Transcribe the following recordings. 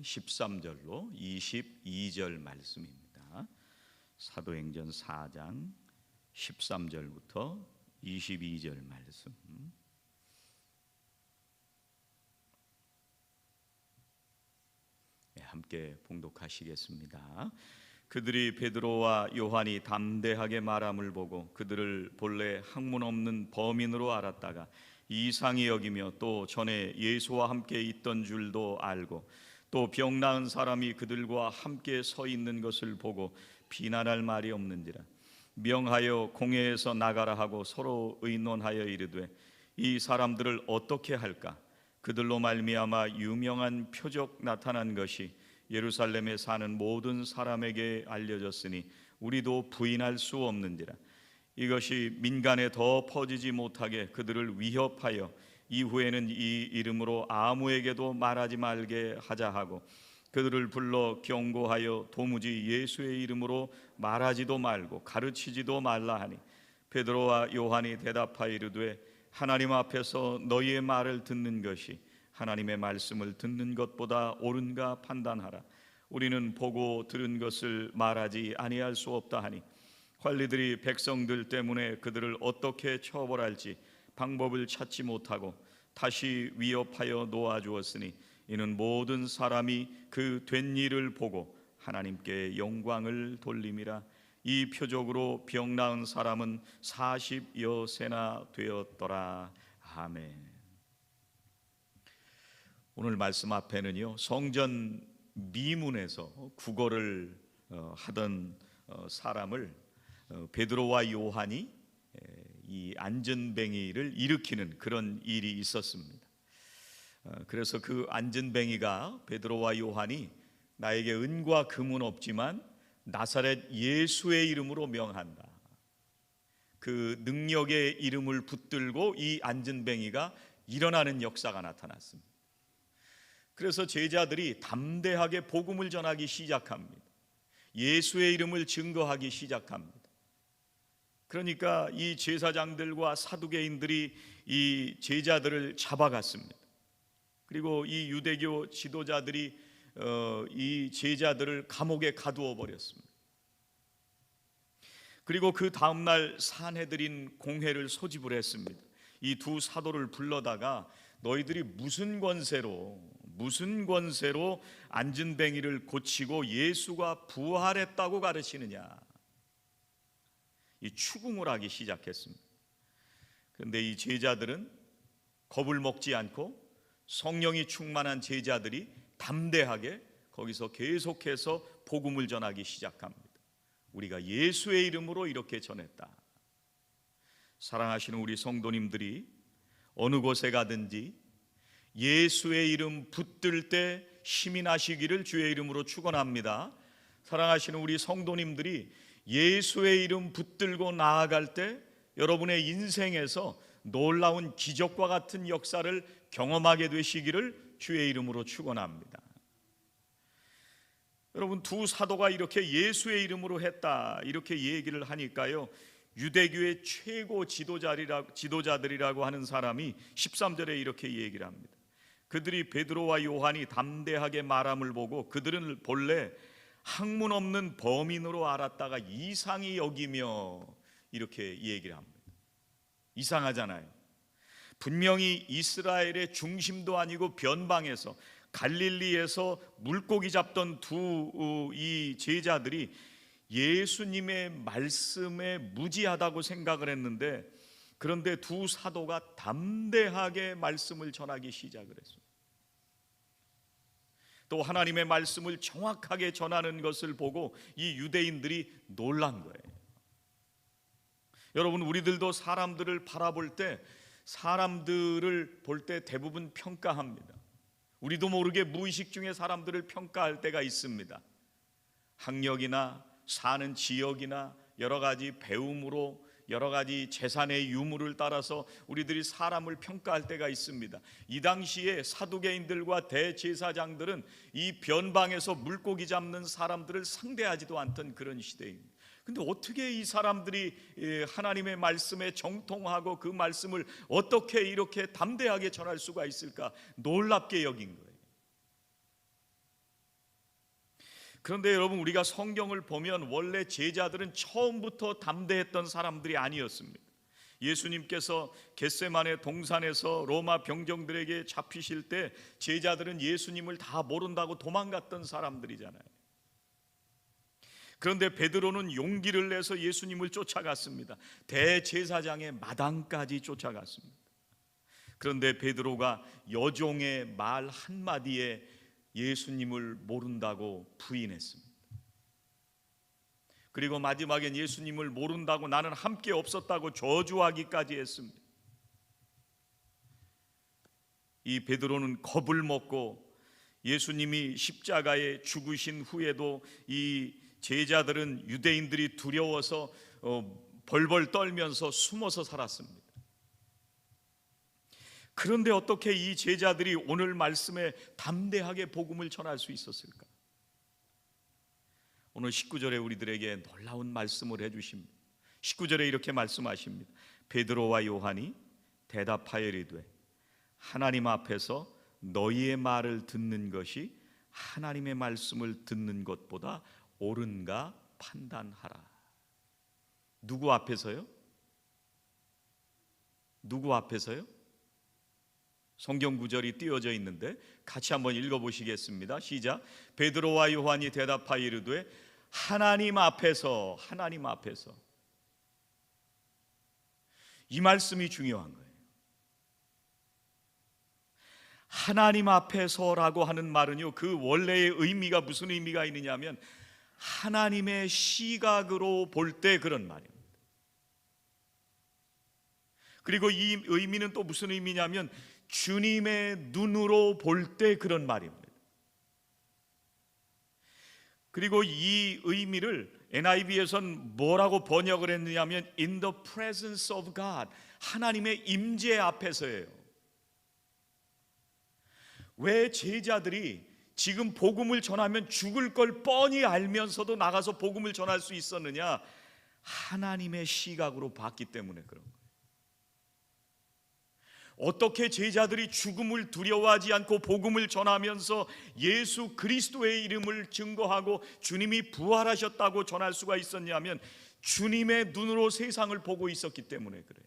13절로 22절 말씀입니다. 사도행전 4장 13절부터 22절 말씀. 함께 봉독하시겠습니다. 그들이 베드로와 요한이 담대하게 말함을 보고 그들을 본래 학문 없는 범인으로 알았다가 이상히 여기며 또 전에 예수와 함께 있던 줄도 알고 또 병 나은 사람이 그들과 함께 서 있는 것을 보고 비난할 말이 없는지라 명하여 공회에서 나가라 하고 서로 의논하여 이르되 이 사람들을 어떻게 할까? 그들로 말미암아 유명한 표적 나타난 것이 예루살렘에 사는 모든 사람에게 알려졌으니 우리도 부인할 수 없는지라. 이것이 민간에 더 퍼지지 못하게 그들을 위협하여 이후에는 이 이름으로 아무에게도 말하지 말게 하자 하고 그들을 불러 경고하여 도무지 예수의 이름으로 말하지도 말고 가르치지도 말라 하니 베드로와 요한이 대답하여 이르되 하나님 앞에서 너희의 말을 듣는 것이 하나님의 말씀을 듣는 것보다 옳은가 판단하라. 우리는 보고 들은 것을 말하지 아니할 수 없다 하니 관리들이 백성들 때문에 그들을 어떻게 처벌할지 방법을 찾지 못하고 다시 위협하여 놓아주었으니 이는 모든 사람이 그 된 일을 보고 하나님께 영광을 돌림이라. 이 표적으로 병 나은 사람은 40여 세나 되었더라. 아멘. 오늘 말씀 앞에는요, 성전 미문에서 구걸을 하던 사람을 베드로와 요한이 이 안전뱅이를 일으키는 그런 일이 있었습니다. 그래서 그 안전뱅이가 베드로와 요한이 나에게 은과 금은 없지만 나사렛 예수의 이름으로 명한다. 그 능력의 이름을 붙들고 이 안전뱅이가 일어나는 역사가 나타났습니다. 그래서 제자들이 담대하게 복음을 전하기 시작합니다. 예수의 이름을 증거하기 시작합니다. 그러니까 이 제사장들과 사두개인들이 이 제자들을 잡아갔습니다. 그리고 이 유대교 지도자들이 이 제자들을 감옥에 가두어 버렸습니다. 그리고 그 다음날 산헤드린 공회를 소집을 했습니다. 이 두 사도를 불러다가 너희들이 무슨 권세로 안전뱅이를 고치고 예수가 부활했다고 가르치느냐, 이 추궁을 하기 시작했습니다. 그런데 이 제자들은 겁을 먹지 않고 성령이 충만한 제자들이 담대하게 거기서 계속해서 복음을 전하기 시작합니다. 우리가 예수의 이름으로 이렇게 전했다. 사랑하시는 우리 성도님들이 어느 곳에 가든지 예수의 이름 붙들 때 힘이 나시기를 주의 이름으로 축원합니다. 사랑하시는 우리 성도님들이 예수의 이름 붙들고 나아갈 때 여러분의 인생에서 놀라운 기적과 같은 역사를 경험하게 되시기를 주의 이름으로 축원합니다. 여러분, 두 사도가 이렇게 예수의 이름으로 했다 이렇게 얘기를 하니까요, 유대교의 최고 지도자들이라고 하는 사람이 13절에 이렇게 얘기를 합니다. 그들이 베드로와 요한이 담대하게 말함을 보고 그들은 본래 학문 없는 범인으로 알았다가 이상히 여기며 이렇게 얘기를 합니다. 이상하잖아요. 분명히 이스라엘의 중심도 아니고 변방에서 갈릴리에서 물고기 잡던 이 제자들이 예수님의 말씀에 무지하다고 생각을 했는데, 그런데 두 사도가 담대하게 말씀을 전하기 시작을 했어요. 또 하나님의 말씀을 정확하게 전하는 것을 보고 이 유대인들이 놀란 거예요. 여러분, 우리들도 사람들을 바라볼 때, 사람들을 볼 때 대부분 평가합니다. 우리도 모르게 무의식 중에 사람들을 평가할 때가 있습니다. 학력이나 사는 지역이나 여러 가지 배움으로, 여러 가지 재산의 유무를 따라서 우리들이 사람을 평가할 때가 있습니다. 이 당시에 사두개인들과 대제사장들은 이 변방에서 물고기 잡는 사람들을 상대하지도 않던 그런 시대입니다. 근데 어떻게 이 사람들이 하나님의 말씀에 정통하고 그 말씀을 어떻게 이렇게 담대하게 전할 수가 있을까? 놀랍게 여긴 거예요. 그런데 여러분, 우리가 성경을 보면 원래 제자들은 처음부터 담대했던 사람들이 아니었습니다. 예수님께서 겟세마네 동산에서 로마 병정들에게 잡히실 때 제자들은 예수님을 다 모른다고 도망갔던 사람들이잖아요. 그런데 베드로는 용기를 내서 예수님을 쫓아갔습니다. 대제사장의 마당까지 쫓아갔습니다. 그런데 베드로가 여종의 말 한마디에 예수님을 모른다고 부인했습니다. 그리고 마지막엔 예수님을 모른다고, 나는 함께 없었다고 저주하기까지 했습니다. 이 베드로는 겁을 먹고 예수님이 십자가에 죽으신 후에도 이 제자들은 유대인들이 두려워서 벌벌 떨면서 숨어서 살았습니다. 그런데 어떻게 이 제자들이 오늘 말씀에 담대하게 복음을 전할 수 있었을까? 오늘 19절에 우리들에게 놀라운 말씀을 해주십니다. 19절에 이렇게 말씀하십니다. 베드로와 요한이 대답하여 이르되 하나님 앞에서 너희의 말을 듣는 것이 하나님의 말씀을 듣는 것보다 옳은가 판단하라. 누구 앞에서요? 누구 앞에서요? 성경 구절이 띄어져 있는데 같이 한번 읽어보시겠습니다. 시작. 베드로와 요한이 대답하여 이르되 하나님 앞에서. 하나님 앞에서. 이 말씀이 중요한 거예요. 하나님 앞에서라고 하는 말은요, 그 원래의 의미가 무슨 의미가 있느냐면 하나님의 시각으로 볼 때 그런 말입니다. 그리고 이 의미는 또 무슨 의미냐면 주님의 눈으로 볼 때 그런 말입니다. 그리고 이 의미를 NIV에선 뭐라고 번역을 했느냐면 In the presence of God, 하나님의 임재 앞에서예요. 왜 제자들이 지금 복음을 전하면 죽을 걸 뻔히 알면서도 나가서 복음을 전할 수 있었느냐? 하나님의 시각으로 봤기 때문에 그런 거예요. 어떻게 제자들이 죽음을 두려워하지 않고 복음을 전하면서 예수 그리스도의 이름을 증거하고 주님이 부활하셨다고 전할 수가 있었냐면 주님의 눈으로 세상을 보고 있었기 때문에 그래요.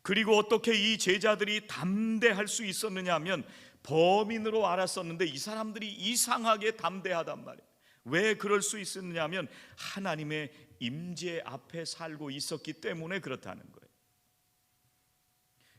그리고 어떻게 이 제자들이 담대할 수 있었느냐 하면 범인으로 알았었는데 이 사람들이 이상하게 담대하단 말이에요. 왜 그럴 수 있었느냐 하면 하나님의 임재 앞에 살고 있었기 때문에 그렇다는 거예요.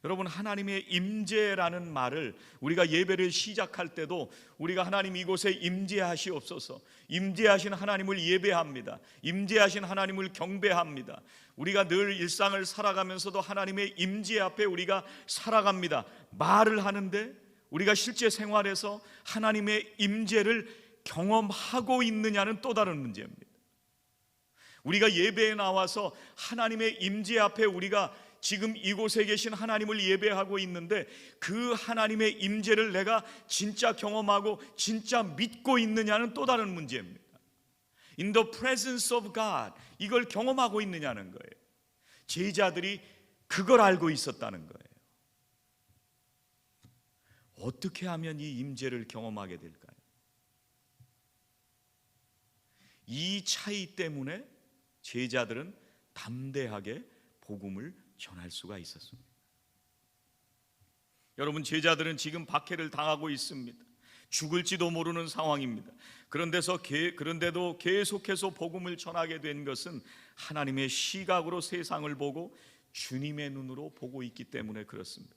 여러분, 하나님의 임재라는 말을 우리가 예배를 시작할 때도 우리가 하나님 이곳에 임재하시옵소서, 임재하신 하나님을 예배합니다. 임재하신 하나님을 경배합니다. 우리가 늘 일상을 살아가면서도 하나님의 임재 앞에 우리가 살아갑니다. 말을 하는데 우리가 실제 생활에서 하나님의 임재를 경험하고 있느냐는 또 다른 문제입니다. 우리가 예배에 나와서 하나님의 임재 앞에 우리가 지금 이곳에 계신 하나님을 예배하고 있는데 그 하나님의 임재를 내가 진짜 경험하고 진짜 믿고 있느냐는 또 다른 문제입니다. In the presence of God, 이걸 경험하고 있느냐는 거예요. 제자들이 그걸 알고 있었다는 거예요. 어떻게 하면 이 임재를 경험하게 될까요? 이 차이 때문에 제자들은 담대하게 복음을 전할 수가 있었습니다. 여러분, 제자들은 지금 박해를 당하고 있습니다. 죽을지도 모르는 상황입니다. 그런데도 계속해서 복음을 전하게 된 것은 하나님의 시각으로 세상을 보고 주님의 눈으로 보고 있기 때문에 그렇습니다.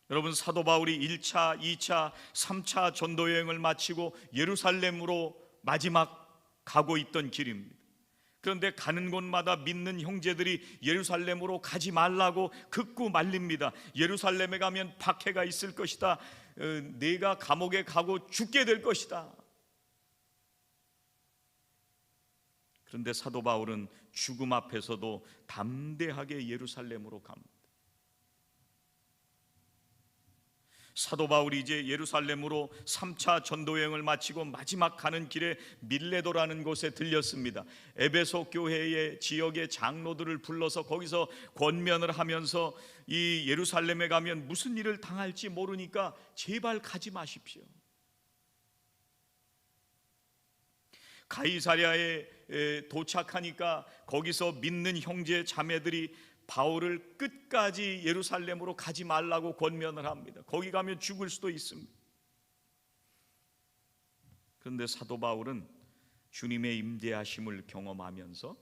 여러분, 사도 바울이 1차, 2차, 3차 전도 여행을 마치고 예루살렘으로 마지막 가고 있던 길입니다. 그런데 가는 곳마다 믿는 형제들이 예루살렘으로 가지 말라고 극구 말립니다. 예루살렘에 가면 박해가 있을 것이다. 네가 감옥에 가고 죽게 될 것이다. 그런데 사도 바울은 죽음 앞에서도 담대하게 예루살렘으로 갑니다. 사도 바울이 이제 예루살렘으로 3차 전도 여행을 마치고 마지막 가는 길에 밀레도라는 곳에 들렸습니다. 에베소 교회의 지역의 장로들을 불러서 거기서 권면을 하면서 이 예루살렘에 가면 무슨 일을 당할지 모르니까 제발 가지 마십시오. 가이사랴에 도착하니까 거기서 믿는 형제 자매들이 바울을 끝까지 예루살렘으로 가지 말라고 권면을 합니다. 거기 가면 죽을 수도 있습니다. 그런데 사도 바울은 주님의 임재하심을 경험하면서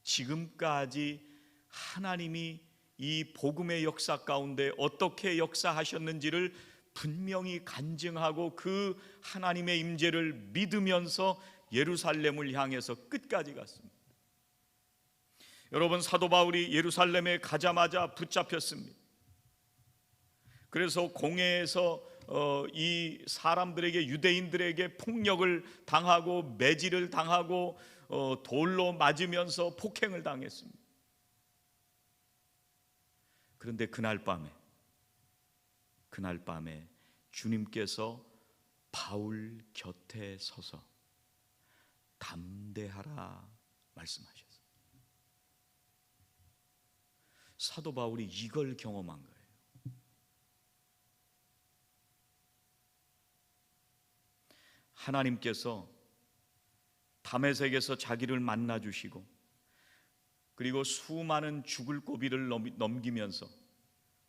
지금까지 하나님이 이 복음의 역사 가운데 어떻게 역사하셨는지를 분명히 간증하고 그 하나님의 임재를 믿으면서 예루살렘을 향해서 끝까지 갔습니다. 여러분, 사도 바울이 예루살렘에 가자마자 붙잡혔습니다. 그래서 공회에서 이 사람들에게, 유대인들에게 폭력을 당하고 매질을 당하고 돌로 맞으면서 폭행을 당했습니다. 그런데 그날 밤에 주님께서 바울 곁에 서서 담대하라 말씀하셨어요. 사도 바울이 이걸 경험한 거예요. 하나님께서 다메섹에서 자기를 만나 주시고 그리고 수많은 죽을 고비를 넘기면서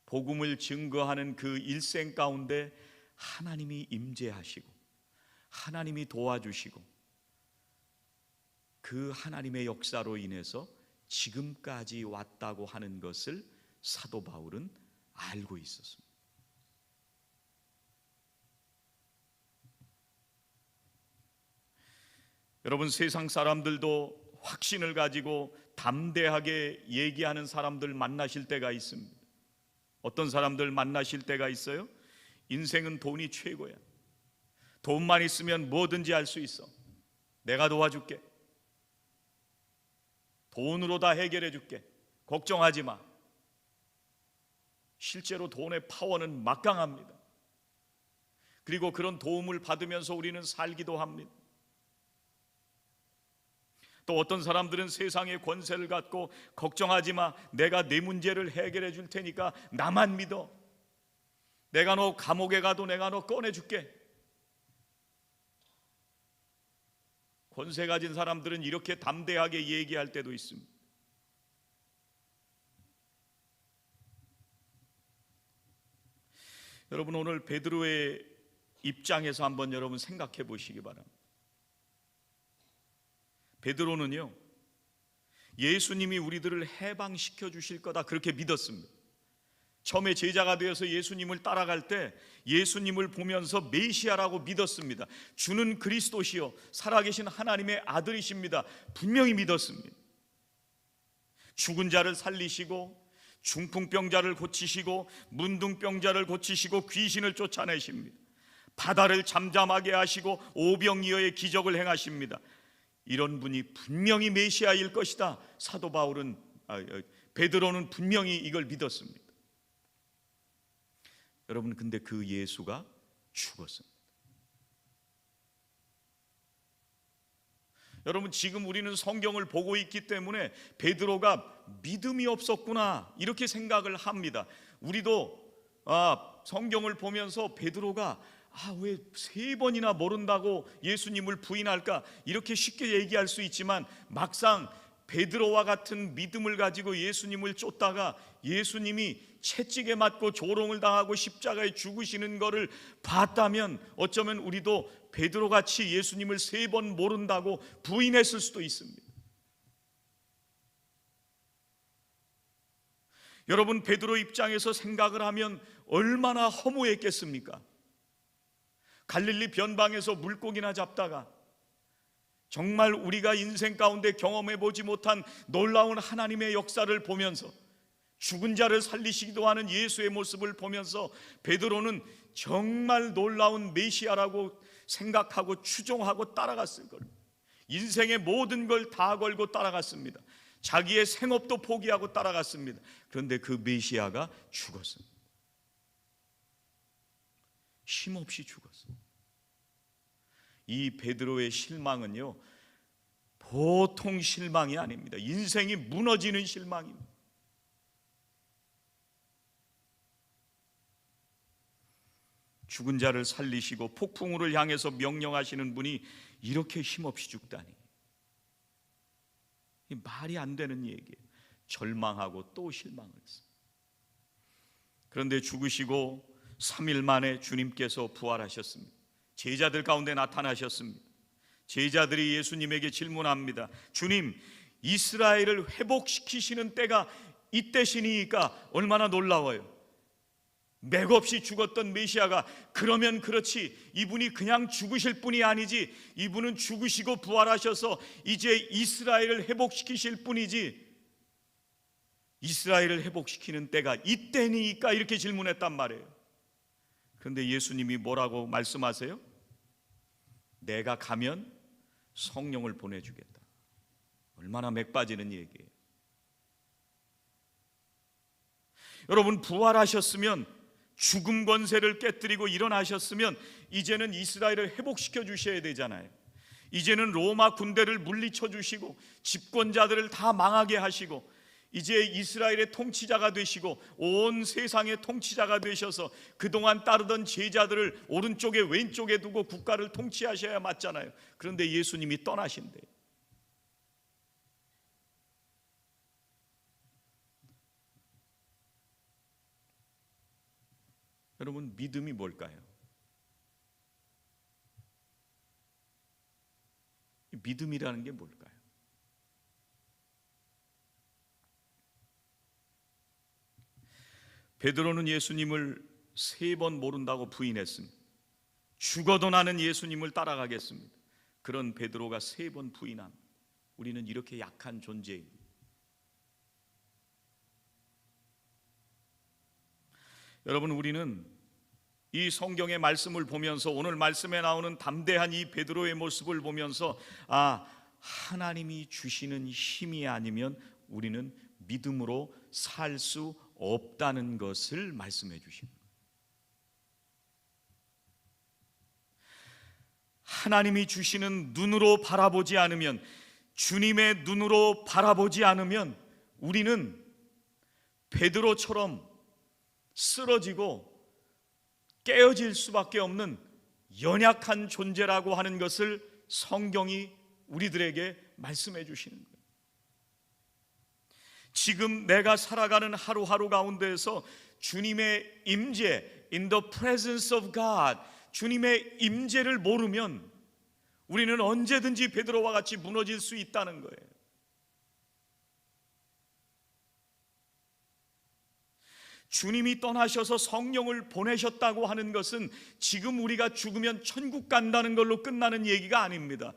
복음을 증거하는 그 일생 가운데 하나님이 임재하시고 하나님이 도와주시고 그 하나님의 역사로 인해서 지금까지 왔다고 하는 것을 사도 바울은 알고 있었습니다. 여러분, 세상 사람들도 확신을 가지고 담대하게 얘기하는 사람들 만나실 때가 있습니다. 어떤 사람들 만나실 때가 있어요? 인생은 돈이 최고야. 돈만 있으면 뭐든지 할 수 있어. 내가 도와줄게. 돈으로 다 해결해 줄게. 걱정하지 마. 실제로 돈의 파워는 막강합니다. 그리고 그런 도움을 받으면서 우리는 살기도 합니다. 또 어떤 사람들은 세상의 권세를 갖고 걱정하지 마. 내가 내 문제를 해결해 줄 테니까 나만 믿어. 내가 너 감옥에 가도 내가 너 꺼내줄게. 권세 가진 사람들은 이렇게 담대하게 얘기할 때도 있습니다. 여러분, 오늘 베드로의 입장에서 한번 여러분 생각해 보시기 바랍니다. 베드로는요, 예수님이 우리들을 해방시켜 주실 거다 그렇게 믿었습니다. 처음에 제자가 되어서 예수님을 따라갈 때 예수님을 보면서 메시아라고 믿었습니다. 주는 그리스도시요 살아계신 하나님의 아들이십니다. 분명히 믿었습니다. 죽은 자를 살리시고 중풍병자를 고치시고 문둥병자를 고치시고 귀신을 쫓아내십니다. 바다를 잠잠하게 하시고 오병이어의 기적을 행하십니다. 이런 분이 분명히 메시아일 것이다. 사도 베드로는 분명히 이걸 믿었습니다. 여러분, 근데 그 예수가 죽었습니다. 여러분, 지금 우리는 성경을 보고 있기 때문에 베드로가 믿음이 없었구나 이렇게 생각을 합니다. 우리도 성경을 보면서 베드로가 왜 3번이나 모른다고 예수님을 부인할까 이렇게 쉽게 얘기할 수 있지만 막상 베드로와 같은 믿음을 가지고 예수님을 쫓다가 예수님이 채찍에 맞고 조롱을 당하고 십자가에 죽으시는 것을 봤다면 어쩌면 우리도 베드로같이 예수님을 3번 모른다고 부인했을 수도 있습니다. 여러분, 베드로 입장에서 생각을 하면 얼마나 허무했겠습니까? 갈릴리 변방에서 물고기나 잡다가 정말 우리가 인생 가운데 경험해 보지 못한 놀라운 하나님의 역사를 보면서 죽은 자를 살리시기도 하는 예수의 모습을 보면서 베드로는 정말 놀라운 메시아라고 생각하고 추종하고 따라갔을 거예요. 인생의 모든 걸 다 걸고 따라갔습니다. 자기의 생업도 포기하고 따라갔습니다. 그런데 그 메시아가 죽었습니다. 힘없이 죽었어. 이 베드로의 실망은요, 보통 실망이 아닙니다. 인생이 무너지는 실망입니다. 죽은 자를 살리시고 폭풍우를 향해서 명령하시는 분이 이렇게 힘없이 죽다니, 말이 안 되는 얘기예요. 절망하고 또 실망을 했어요. 그런데 죽으시고 3일 만에 주님께서 부활하셨습니다. 제자들 가운데 나타나셨습니다. 제자들이 예수님에게 질문합니다. 주님, 이스라엘을 회복시키시는 때가 이때시니까 얼마나 놀라워요. 맥없이 죽었던 메시아가, 그러면 그렇지, 이분이 그냥 죽으실 분이 아니지, 이분은 죽으시고 부활하셔서 이제 이스라엘을 회복시키실 분이지, 이스라엘을 회복시키는 때가 이때니까, 이렇게 질문했단 말이에요. 그런데 예수님이 뭐라고 말씀하세요? 내가 가면 성령을 보내주겠다. 얼마나 맥 빠지는 얘기예요. 여러분, 부활하셨으면, 죽음 권세를 깨뜨리고 일어나셨으면 이제는 이스라엘을 회복시켜 주셔야 되잖아요. 이제는 로마 군대를 물리쳐 주시고 집권자들을 다 망하게 하시고 이제 이스라엘의 통치자가 되시고 온 세상의 통치자가 되셔서 그동안 따르던 제자들을 오른쪽에 왼쪽에 두고 국가를 통치하셔야 맞잖아요. 그런데 예수님이 떠나신대요. 여러분, 믿음이 뭘까요? 믿음이라는 게 뭘까요? 베드로는 예수님을 3번 모른다고 부인했습니다. 죽어도 나는 예수님을 따라가겠습니다. 그런 베드로가 3번 부인합니다. 우리는 이렇게 약한 존재입니다. 여러분, 우리는 이 성경의 말씀을 보면서, 오늘 말씀에 나오는 담대한 이 베드로의 모습을 보면서, 하나님이 주시는 힘이 아니면 우리는 믿음으로 살 수 없다는 것을 말씀해 주십니다. 하나님이 주시는 눈으로 바라보지 않으면, 주님의 눈으로 바라보지 않으면 우리는 베드로처럼 쓰러지고 깨어질 수밖에 없는 연약한 존재라고 하는 것을 성경이 우리들에게 말씀해 주시는 거예요. 지금 내가 살아가는 하루하루 가운데에서 주님의 임재, in the presence of God, 주님의 임재를 모르면 우리는 언제든지 베드로와 같이 무너질 수 있다는 거예요. 주님이 떠나셔서 성령을 보내셨다고 하는 것은 지금 우리가 죽으면 천국 간다는 걸로 끝나는 얘기가 아닙니다.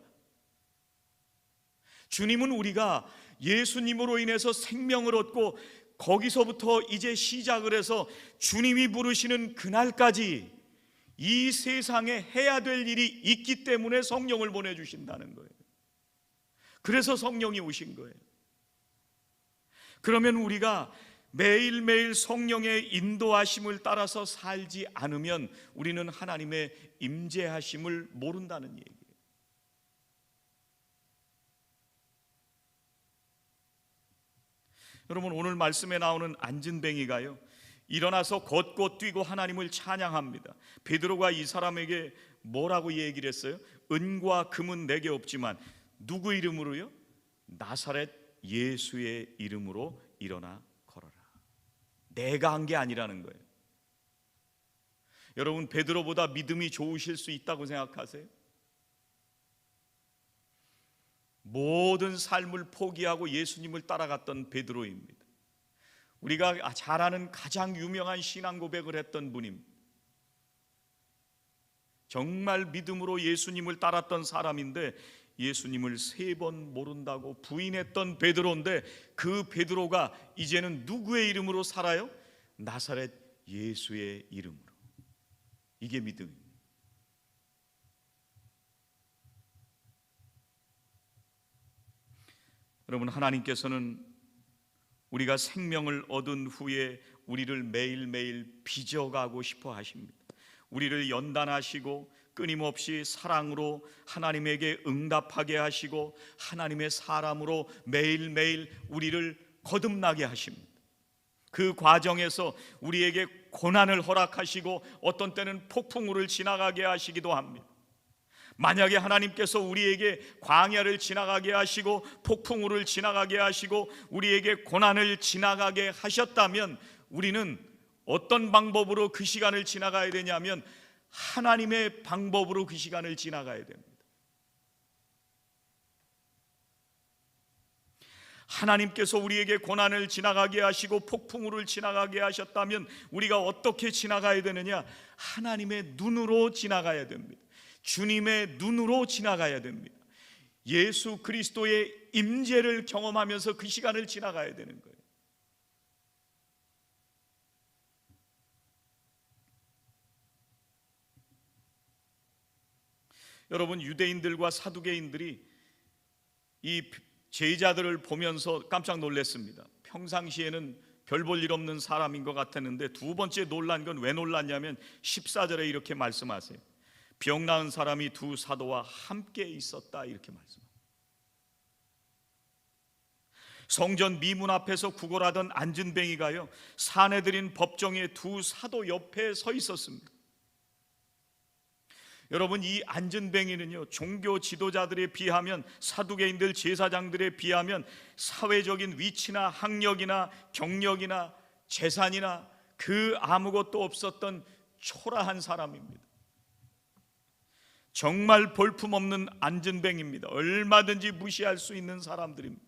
주님은 우리가 예수님으로 인해서 생명을 얻고 거기서부터 이제 시작을 해서 주님이 부르시는 그날까지 이 세상에 해야 될 일이 있기 때문에 성령을 보내주신다는 거예요. 그래서 성령이 오신 거예요. 그러면 우리가 매일매일 성령의 인도하심을 따라서 살지 않으면 우리는 하나님의 임재하심을 모른다는 얘기예요. 여러분, 오늘 말씀에 나오는 안진뱅이가요, 일어나서 걷고 뛰고 하나님을 찬양합니다. 베드로가 이 사람에게 뭐라고 얘기를 했어요? 은과 금은 내게 없지만 누구 이름으로요? 나사렛 예수의 이름으로 일어나 걸어라. 내가 한 게 아니라는 거예요. 여러분, 베드로보다 믿음이 좋으실 수 있다고 생각하세요? 모든 삶을 포기하고 예수님을 따라갔던 베드로입니다. 우리가 잘 아는 가장 유명한 신앙 고백을 했던 분입니다. 정말 믿음으로 예수님을 따랐던 사람인데 예수님을 3번 모른다고 부인했던 베드로인데, 그 베드로가 이제는 누구의 이름으로 살아요? 나사렛 예수의 이름으로. 이게 믿음입니다. 여러분, 하나님께서는 우리가 생명을 얻은 후에 우리를 매일매일 빚어가고 싶어 하십니다. 우리를 연단하시고 끊임없이 사랑으로 하나님에게 응답하게 하시고 하나님의 사람으로 매일매일 우리를 거듭나게 하십니다. 그 과정에서 우리에게 고난을 허락하시고 어떤 때는 폭풍우를 지나가게 하시기도 합니다. 만약에 하나님께서 우리에게 광야를 지나가게 하시고 폭풍우를 지나가게 하시고 우리에게 고난을 지나가게 하셨다면 우리는 어떤 방법으로 그 시간을 지나가야 되냐면 하나님의 방법으로 그 시간을 지나가야 됩니다. 하나님께서 우리에게 고난을 지나가게 하시고 폭풍우를 지나가게 하셨다면 우리가 어떻게 지나가야 되느냐? 하나님의 눈으로 지나가야 됩니다. 주님의 눈으로 지나가야 됩니다. 예수 그리스도의 임재를 경험하면서 그 시간을 지나가야 되는 거예요. 여러분, 유대인들과 사두개인들이 이 제자들을 보면서 깜짝 놀랐습니다. 평상시에는 별 볼 일 없는 사람인 것 같았는데 두 번째 놀란 건 왜 놀랐냐면 14절에 이렇게 말씀하세요. 병 나은 사람이 두 사도와 함께 있었다, 이렇게 말씀합니다. 성전 미문 앞에서 구걸하던 안진뱅이가요, 사내들인 법정의 두 사도 옆에 서 있었습니다. 여러분, 이 안진뱅이는요, 종교 지도자들에 비하면, 사두개인들 제사장들에 비하면 사회적인 위치나 학력이나 경력이나 재산이나 그 아무것도 없었던 초라한 사람입니다. 정말 볼품없는 안진뱅이입니다. 얼마든지 무시할 수 있는 사람들입니다.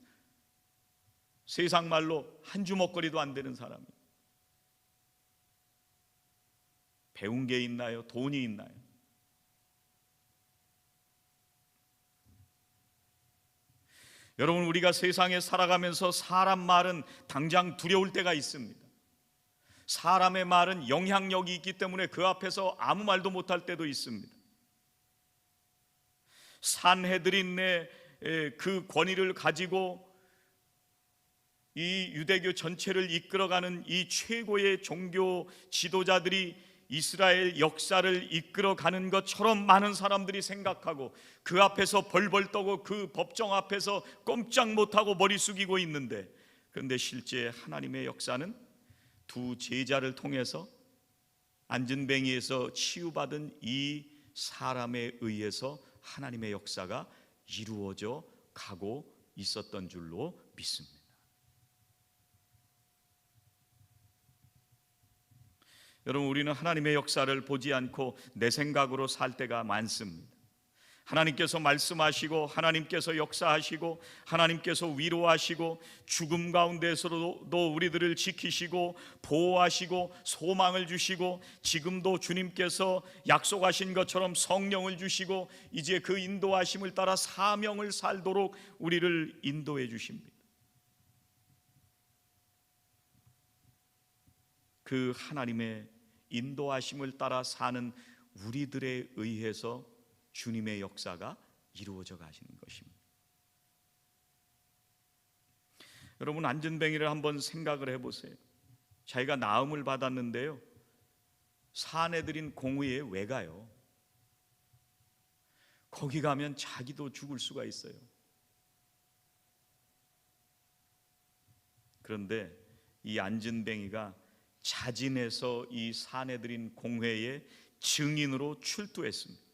세상 말로 한 주먹거리도 안 되는 사람입니다. 배운 게 있나요? 돈이 있나요? 여러분, 우리가 세상에 살아가면서 사람 말은 당장 두려울 때가 있습니다. 사람의 말은 영향력이 있기 때문에 그 앞에서 아무 말도 못할 때도 있습니다. 산헤드린의 그 권위를 가지고 이 유대교 전체를 이끌어가는 이 최고의 종교 지도자들이 이스라엘 역사를 이끌어가는 것처럼 많은 사람들이 생각하고 그 앞에서 벌벌 떠고 그 법정 앞에서 꼼짝 못하고 머리 숙이고 있는데, 그런데 실제 하나님의 역사는 두 제자를 통해서 안진뱅이에서 치유받은 이 사람에 의해서 하나님의 역사가 이루어져 가고 있었던 줄로 믿습니다. 여러분, 우리는 하나님의 역사를 보지 않고 내 생각으로 살 때가 많습니다. 하나님께서 말씀하시고 하나님께서 역사하시고 하나님께서 위로하시고 죽음 가운데서도 우리들을 지키시고 보호하시고 소망을 주시고 지금도 주님께서 약속하신 것처럼 성령을 주시고 이제 그 인도하심을 따라 사명을 살도록 우리를 인도해 주십니다. 그 하나님의 인도하심을 따라 사는 우리들에 의해서 주님의 역사가 이루어져 가시는 것입니다. 여러분, 안진뱅이를 한번 생각을 해보세요. 자기가 나음을 받았는데요, 사내들인 공회에 왜 가요? 거기 가면 자기도 죽을 수가 있어요. 그런데 이 안진뱅이가 자진해서 이 사내들인 공회에 증인으로 출두했습니다.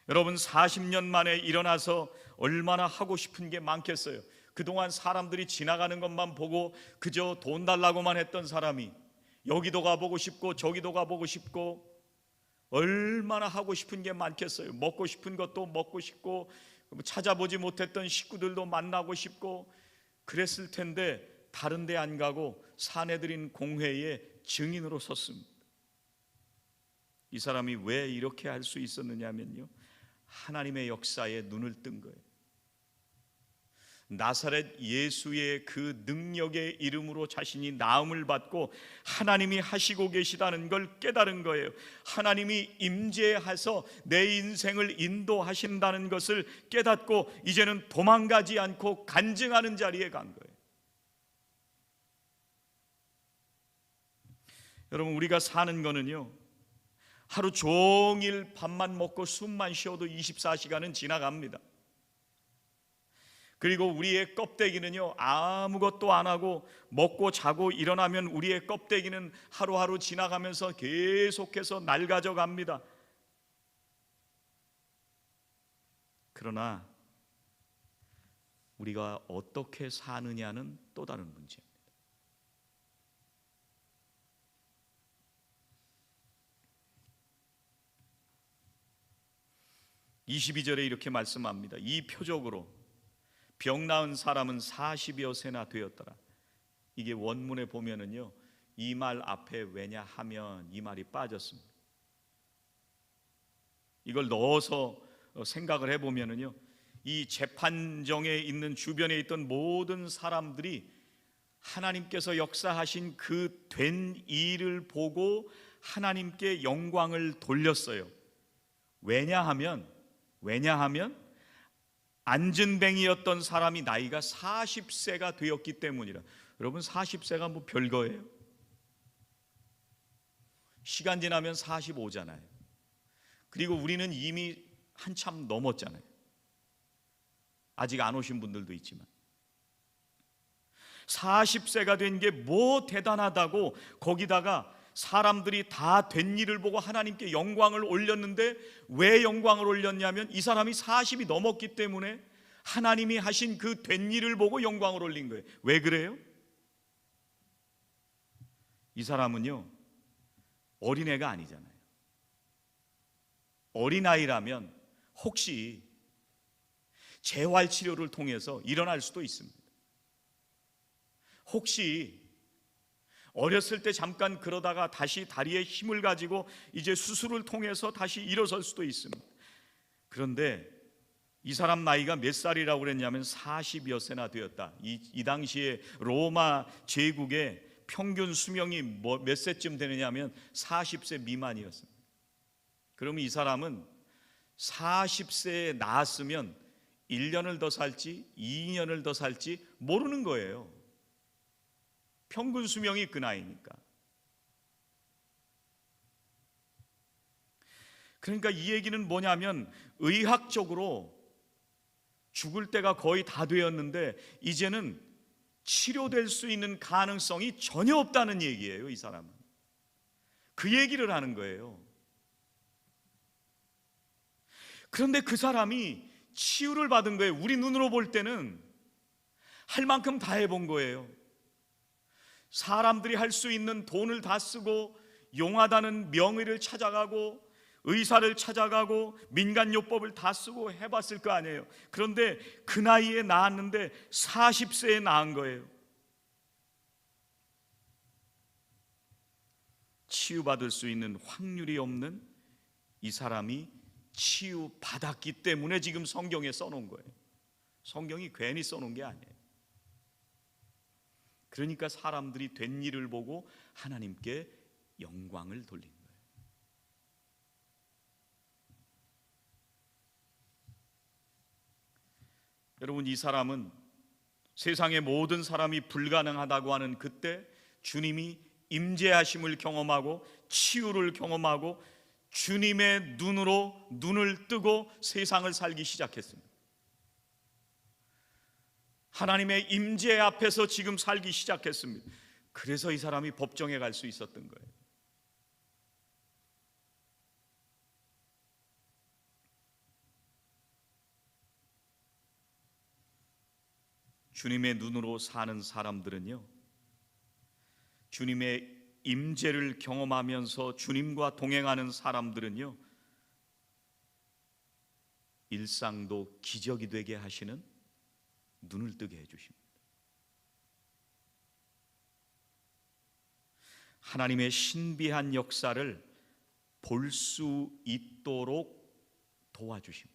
여러분, 40년 만에 일어나서 얼마나 하고 싶은 게 많겠어요. 그동안 사람들이 지나가는 것만 보고 그저 돈 달라고만 했던 사람이 여기도 가보고 싶고 저기도 가보고 싶고 얼마나 하고 싶은 게 많겠어요. 먹고 싶은 것도 먹고 싶고 찾아보지 못했던 식구들도 만나고 싶고 그랬을 텐데 다른 데 안 가고 사내들인 공회에 증인으로 섰습니다. 이 사람이 왜 이렇게 할 수 있었느냐면요, 하나님의 역사에 눈을 뜬 거예요. 나사렛 예수의 그 능력의 이름으로 자신이 나음을 받고 하나님이 하시고 계시다는 걸 깨달은 거예요. 하나님이 임재하셔서 내 인생을 인도하신다는 것을 깨닫고 이제는 도망가지 않고 간증하는 자리에 간 거예요. 여러분, 우리가 사는 거는요, 하루 종일 밥만 먹고 숨만 쉬어도 24시간은 지나갑니다. 그리고 우리의 껍데기는요, 아무것도 안 하고 먹고 자고 일어나면 우리의 껍데기는 하루하루 지나가면서 계속해서 낡아져 갑니다. 그러나 우리가 어떻게 사느냐는 또 다른 문제입니다. 22절에 이렇게 말씀합니다. 이 표적으로 병 나은 사람은 40여 세나 되었더라. 이게 원문에 보면은요, 이 말 앞에 왜냐하면 이 말이 빠졌습니다. 이걸 넣어서 생각을 해보면은요, 이 재판정에 있는 주변에 있던 모든 사람들이 하나님께서 역사하신 그 된 일을 보고 하나님께 영광을 돌렸어요. 왜냐하면 안진뱅이였던 사람이 나이가 40세가 되었기 때문이라. 여러분, 40세가 뭐 별거예요? 시간 지나면 45잖아요. 그리고 우리는 이미 한참 넘었잖아요. 아직 안 오신 분들도 있지만 40세가 된 게 뭐 대단하다고 거기다가 사람들이 다 된 일을 보고 하나님께 영광을 올렸는데, 왜 영광을 올렸냐면 이 사람이 40이 넘었기 때문에 하나님이 하신 그 된 일을 보고 영광을 올린 거예요. 왜 그래요? 이 사람은요, 어린애가 아니잖아요. 어린아이라면 혹시 재활치료를 통해서 일어날 수도 있습니다. 혹시 어렸을 때 잠깐 그러다가 다시 다리에 힘을 가지고 이제 수술을 통해서 다시 일어설 수도 있습니다. 그런데 이 사람 나이가 몇 살이라고 그랬냐면 40여 세나 되었다. 이 당시에 로마 제국의 평균 수명이 몇 세쯤 되느냐면 40세 미만이었습니다. 그러면 이 사람은 40세에 낳았으면 1년을 더 살지 2년을 더 살지 모르는 거예요. 평균 수명이 그 나이니까. 그러니까 이 얘기는 뭐냐면 의학적으로 죽을 때가 거의 다 되었는데 이제는 치료될 수 있는 가능성이 전혀 없다는 얘기예요. 이 사람은 그 얘기를 하는 거예요. 그런데 그 사람이 치유를 받은 거예요. 우리 눈으로 볼 때는 할 만큼 다 해본 거예요. 사람들이 할 수 있는 돈을 다 쓰고 용하다는 명의를 찾아가고 의사를 찾아가고 민간요법을 다 쓰고 해봤을 거 아니에요. 그런데 그 나이에 낳았는데 40세에 낳은 거예요. 치유받을 수 있는 확률이 없는 이 사람이 치유받았기 때문에 지금 성경에 써놓은 거예요. 성경이 괜히 써놓은 게 아니에요. 그러니까 사람들이 된 일을 보고 하나님께 영광을 돌린 거예요. 여러분, 이 사람은 세상의 모든 사람이 불가능하다고 하는 그때 주님이 임재하심을 경험하고 치유를 경험하고 주님의 눈으로 눈을 뜨고 세상을 살기 시작했습니다. 하나님의 임재 앞에서 지금 살기 시작했습니다. 그래서 이 사람이 법정에 갈 수 있었던 거예요. 주님의 눈으로 사는 사람들은요, 주님의 임재를 경험하면서 주님과 동행하는 사람들은요, 일상도 기적이 되게 하시는 눈을 뜨게 해주십니다. 하나님의 신비한 역사를 볼 수 있도록 도와주십니다.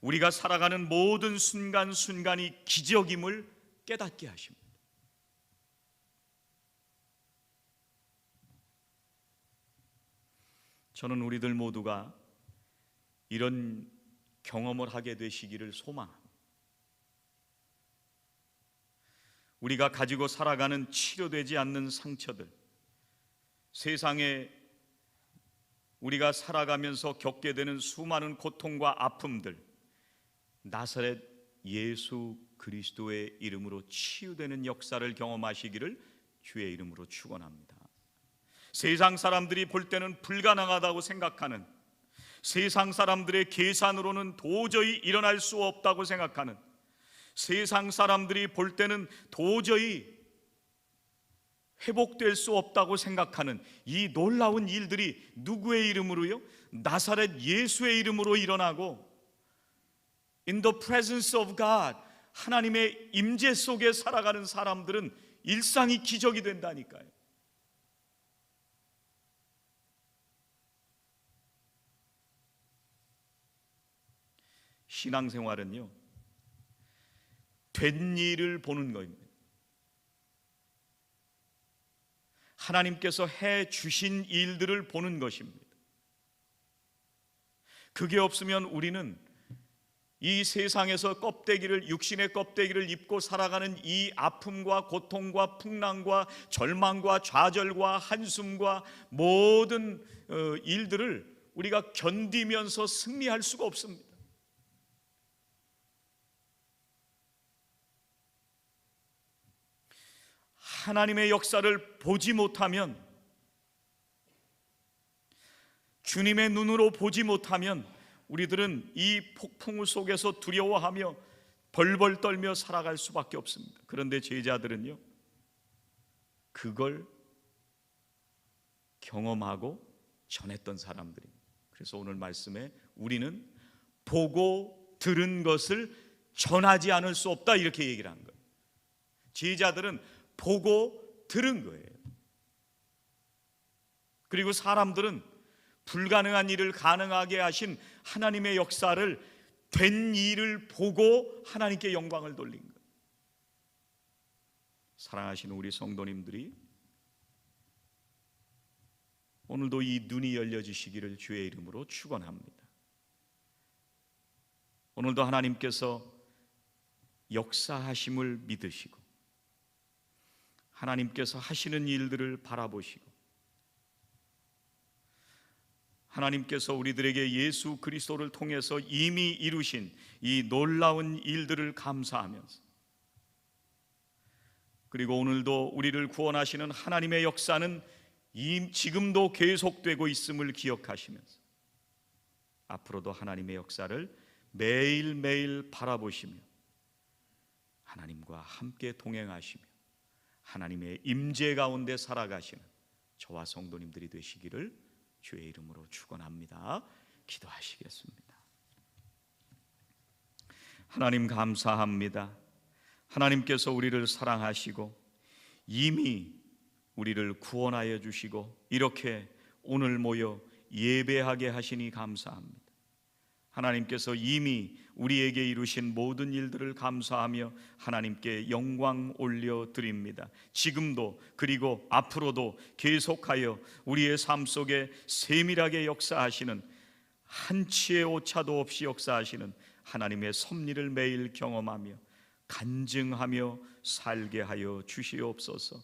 우리가 살아가는 모든 순간순간이 기적임을 깨닫게 하십니다. 저는 우리들 모두가 이런 경험을 하게 되시기를 소망합니다. 우리가 가지고 살아가는 치료되지 않는 상처들, 세상에 우리가 살아가면서 겪게 되는 수많은 고통과 아픔들, 나사렛 예수 그리스도의 이름으로 치유되는 역사를 경험하시기를 주의 이름으로 축원합니다. 세상 사람들이 볼 때는 불가능하다고 생각하는, 세상 사람들의 계산으로는 도저히 일어날 수 없다고 생각하는, 세상 사람들이 볼 때는 도저히 회복될 수 없다고 생각하는 이 놀라운 일들이 누구의 이름으로요? 나사렛 예수의 이름으로 일어나고, In the presence of God, 하나님의 임재 속에 살아가는 사람들은 일상이 기적이 된다니까요. 신앙생활은요, 된 일을 보는 것입니다. 하나님께서 해 주신 일들을 보는 것입니다. 그게 없으면 우리는 이 세상에서 껍데기를, 육신의 껍데기를 입고 살아가는 이 아픔과 고통과 풍랑과 절망과 좌절과 한숨과 모든 일들을 우리가 견디면서 승리할 수가 없습니다. 하나님의 역사를 보지 못하면, 주님의 눈으로 보지 못하면 우리들은 이 폭풍 속에서 두려워하며 벌벌 떨며 살아갈 수밖에 없습니다. 그런데 제자들은요, 그걸 경험하고 전했던 사람들입니다. 그래서 오늘 말씀에 우리는 보고 들은 것을 전하지 않을 수 없다, 이렇게 얘기를 한 거예요. 제자들은 보고 들은 거예요. 그리고 사람들은 불가능한 일을 가능하게 하신 하나님의 역사를, 된 일을 보고 하나님께 영광을 돌린 거예요. 사랑하시는 우리 성도님들이 오늘도 이 눈이 열려지시기를 주의 이름으로 축원합니다. 오늘도 하나님께서 역사하심을 믿으시고 하나님께서 하시는 일들을 바라보시고 하나님께서 우리들에게 예수 그리스도를 통해서 이미 이루신 이 놀라운 일들을 감사하면서, 그리고 오늘도 우리를 구원하시는 하나님의 역사는 지금도 계속되고 있음을 기억하시면서 앞으로도 하나님의 역사를 매일매일 바라보시며 하나님과 함께 동행하시며 하나님의 임재 가운데 살아가시는 저와 성도님들이 되시기를 주의 이름으로 축원합니다. 기도하시겠습니다. 하나님 감사합니다. 하나님께서 우리를 사랑하시고 이미 우리를 구원하여 주시고 이렇게 오늘 모여 예배하게 하시니 감사합니다. 하나님께서 이미 우리에게 이루신 모든 일들을 감사하며 하나님께 영광 올려드립니다. 지금도 그리고 앞으로도 계속하여 우리의 삶 속에 세밀하게 역사하시는, 한치의 오차도 없이 역사하시는 하나님의 섭리를 매일 경험하며 간증하며 살게 하여 주시옵소서.